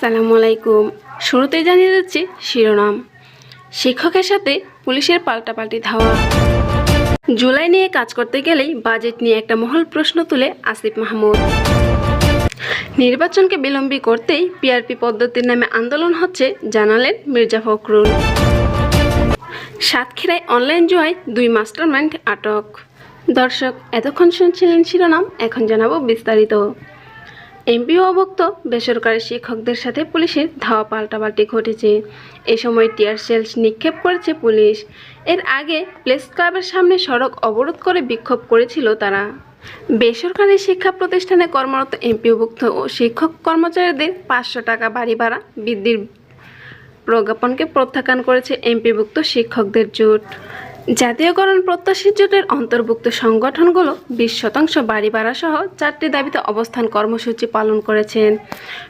আসসালামু আলাইকুম। শুরুতেই জানিয়ে দিচ্ছি শিরোনাম। শিক্ষকের সাথে পুলিশের পাল্টাপাল্টি ধাওয়া। জুলাই নিয়ে কাজ করতে গেলেই বাজেট নিয়ে একটা মহল প্রশ্ন তুলে আসিফ মাহমুদ। নির্বাচনকে বিলম্বী করতেই পিআরপি পদ্ধতির নামে আন্দোলন হচ্ছে জানালেন মির্জা ফখরুল। সাতক্ষীরায় অনলাইন জুয়ায় 2 মাস্টারমাইন্ড আটক। দর্শক, এতক্ষণ শুনছিলেন শিরোনাম, এখন জানাবো বিস্তারিত। এমপিও অবক্ত বেসরকারি শিক্ষকদের সাথে পুলিশের ধাওয়া পাল্টাপাল্টি ঘটেছে। এ সময় টিয়ার সেল নিক্ষেপ করেছে পুলিশ। এর আগে প্রেস ক্লাবের সামনে সড়ক অবরোধ করে বিক্ষোভ করেছিল তারা। বেসরকারি শিক্ষা প্রতিষ্ঠানে কর্মরত এমপিওভুক্ত ও শিক্ষক কর্মচারীদের 500 টাকা বাড়ি ভাড়া বৃদ্ধির প্রজ্ঞাপনকে প্রত্যাখ্যান করেছে এমপিভুক্ত শিক্ষকদের জোট। জাতীয়করণ প্রত্যাশী জোটের অন্তর্ভুক্ত সংগঠনগুলো 20% বাড়ি ভাড়া সহ 4টি দাবিতে অবস্থান কর্মসূচি পালন করেছেন।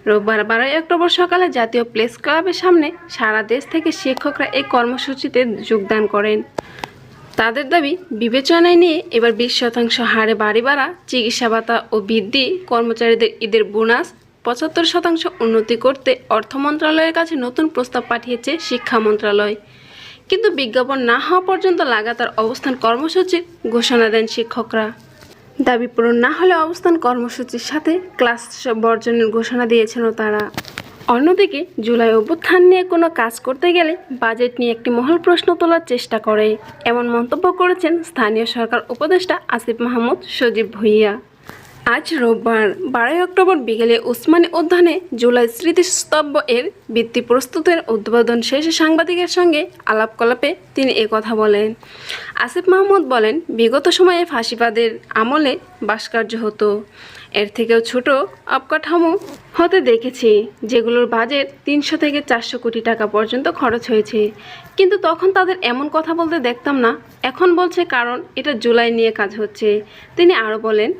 রোববার 12 অক্টোবর সকালে জাতীয় প্রেস ক্লাবের সামনে সারা দেশ থেকে শিক্ষকরা এই কর্মসূচিতে যোগদান করেন। তাদের দাবি বিবেচনায় নিয়ে এবার 20% হারে বাড়ি ভাড়া, চিকিৎসা ভাতা ও বৃদ্ধি, কর্মচারীদের ঈদের বোনাস 75% উন্নতি করতে অর্থ মন্ত্রণালয়ের কাছে নতুন প্রস্তাব পাঠিয়েছে শিক্ষা মন্ত্রণালয়। কিন্তু বিজ্ঞাপন না হওয়া পর্যন্ত লাগাতার অবস্থান কর্মসূচির ঘোষণা দেন শিক্ষকরা। দাবি পূরণ না হলে অবস্থান কর্মসূচির সাথে ক্লাস বর্জনের ঘোষণা দিয়েছেন তারা। অন্যদিকে জুলাই অভ্যুত্থান নিয়ে কোনো কাজ করতে গেলে বাজেট নিয়ে একটি মহল প্রশ্ন তোলার চেষ্টা করে, এমন মন্তব্য করেছেন স্থানীয় সরকার উপদেষ্টা আসিফ মাহমুদ সজীব ভুঁইয়া। আজ রোববার 12 অক্টোবর বিকেলে উসমানী উদ্যানে জুলাই স্মৃতিস্তম্ভ এর ভিত্তি প্রস্তুতের উদ্বোধন শেষে সাংবাদিকের সঙ্গে আলাপকলাপে তিনি কথা বলেন। আসিফ মাহমুদ বলেন, বিগত সময়ে ফাঁসিবাদের আমলে ভাস্কর্য হতো, এর থেকেও ছোট অবকাঠামো হতে দেখেছি, যেগুলোর বাজেট 300 থেকে 400 কোটি টাকা পর্যন্ত খরচ হয়েছে। কিন্তু তখন তাদের এমন কথা বলতে দেখতাম না, এখন বলছে, কারণ এটা জুলাই নিয়ে কাজ হচ্ছে। তিনি আরও বলেন,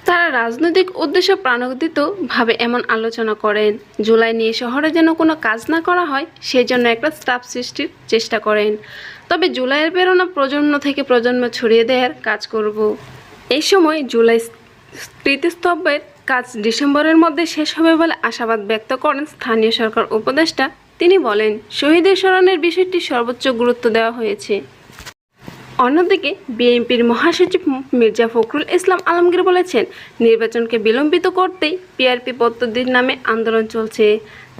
তারা রাজনৈতিক উদ্দেশ্য প্রাণোদিতভাবে এমন আলোচনা করেন। জুলাই নিয়ে শহরে যেন কোনো কাজ না করা হয়, সেই জন্য একটা স্টাফ সৃষ্টির চেষ্টা করেন। তবে জুলাইয়ের প্রেরণা প্রজন্ম থেকে প্রজন্ম ছড়িয়ে দেওয়ার কাজ করব। এই সময় জুলাই স্মৃতিস্তম্ভের কাজ ডিসেম্বরের মধ্যে শেষ হবে বলে আশাবাদ ব্যক্ত করেন স্থানীয় সরকার উপদেষ্টা। তিনি বলেন, শহীদের স্মরণের বিষয়টি সর্বোচ্চ গুরুত্ব দেওয়া হয়েছে। অন্যদিকে বিএনপির মহাসচিব মির্জা ফখরুল ইসলাম আলমগীর বলেছেন, নির্বাচনকে বিলম্বিত করতেই পিআরপি পদ্ধতির নামে আন্দোলন চলছে।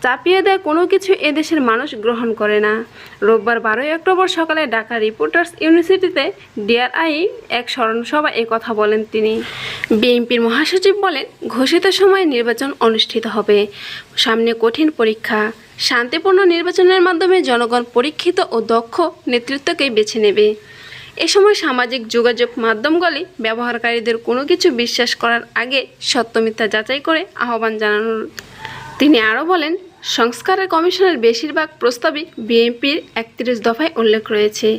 চাপিয়ে দেয় কোনো কিছু এদেশের মানুষ গ্রহণ করে না। রোববার 12 অক্টোবর সকালে ঢাকা রিপোর্টার্স ইউনিভার্সিটিতে ডিআরআই এক স্মরণ সভায় কথা বলেন তিনি। বিএনপির মহাসচিব বলেন, ঘোষিত সময়ে নির্বাচন অনুষ্ঠিত হবে। সামনে কঠিন পরীক্ষা। শান্তিপূর্ণ নির্বাচনের মাধ্যমে জনগণ পরীক্ষিত ও দক্ষ নেতৃত্বকে বেছে নেবে। এ সময় সামাজিক যোগাযোগ মাধ্যমগুলি ব্যবহারকারীদের কোনো কিছু বিশ্বাস করার আগে সত্য মিথ্যা যাচাই করে আহ্বান জানানোর। তিনি আরও বলেন, সংস্কারের কমিশনের বেশিরভাগ প্রস্তাবই বিএনপির 31 দফায় উল্লেখ রয়েছে।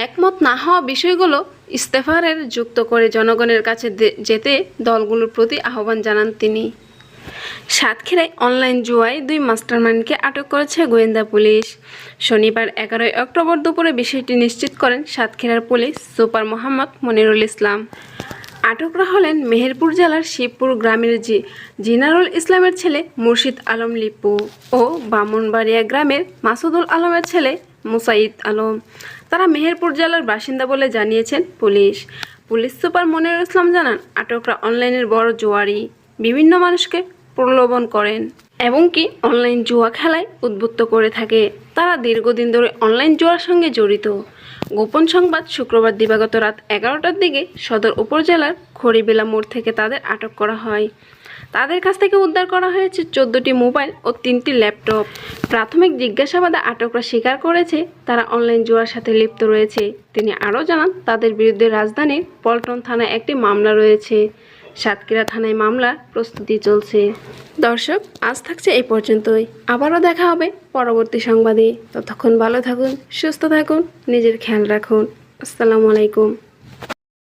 একমত না হওয়া বিষয়গুলো ইস্তেফারের যুক্ত করে জনগণের কাছে যেতে দলগুলোর প্রতি আহ্বান জানান তিনি। সাতক্ষীরায় অনলাইন জুয়ায় 2 মাস্টারমাইন্ডকে আটক করেছে গোয়েন্দা পুলিশ। শনিবার 11 অক্টোবর দুপুরে বিষয়টি নিশ্চিত করেন সাতক্ষীরার পুলিশ সুপার মোহাম্মদ মনিরুল ইসলাম। আটকরা হলেন মেহেরপুর জেলার শিবপুর গ্রামের জিনারুল ইসলামের ছেলে মুর্শিদ আলম লিপু ও ব্রাহ্মণবাড়িয়া গ্রামের মাসুদুল আলমের ছেলে মুসাইদ আলম। তারা মেহেরপুর জেলার বাসিন্দা বলে জানিয়েছেন পুলিশ। পুলিশ সুপার মনিরুল ইসলাম জানান, আটকরা অনলাইনের বড় জুয়ারি, বিভিন্ন মানুষকে প্রলোভন করেন এবং কি অনলাইন জুয়া খেলায় উদ্বুদ্ধ করে থাকে। তারা দীর্ঘদিন ধরে অনলাইন জুয়ার সঙ্গে জড়িত। গোপন সংবাদ শুক্রবার দিবাগত রাত 11টার দিকে সদর উপজেলার খড়িবেলা মোড় থেকে তাদের আটক করা হয়। তাদের কাছ থেকে উদ্ধার করা হয়েছে 14টি মোবাইল ও 3টি ল্যাপটপ। প্রাথমিক জিজ্ঞাসাবাদে আটকরা স্বীকার করেছে তারা অনলাইন জুয়ার সাথে লিপ্ত রয়েছে। তিনি আরও জানান, তাদের বিরুদ্ধে রাজধানীর পল্টন থানায় একটি মামলা রয়েছে। সাতক্ষীরা থানায় মামলার প্রস্তুতি চলছে। দর্শক, আজ থাকছে এই পর্যন্তই। আবারও দেখা হবে পরবর্তী সংবাদে। ততক্ষণ ভালো থাকুন, সুস্থ থাকুন, নিজের খেয়াল রাখুন। আসসালামু আলাইকুম।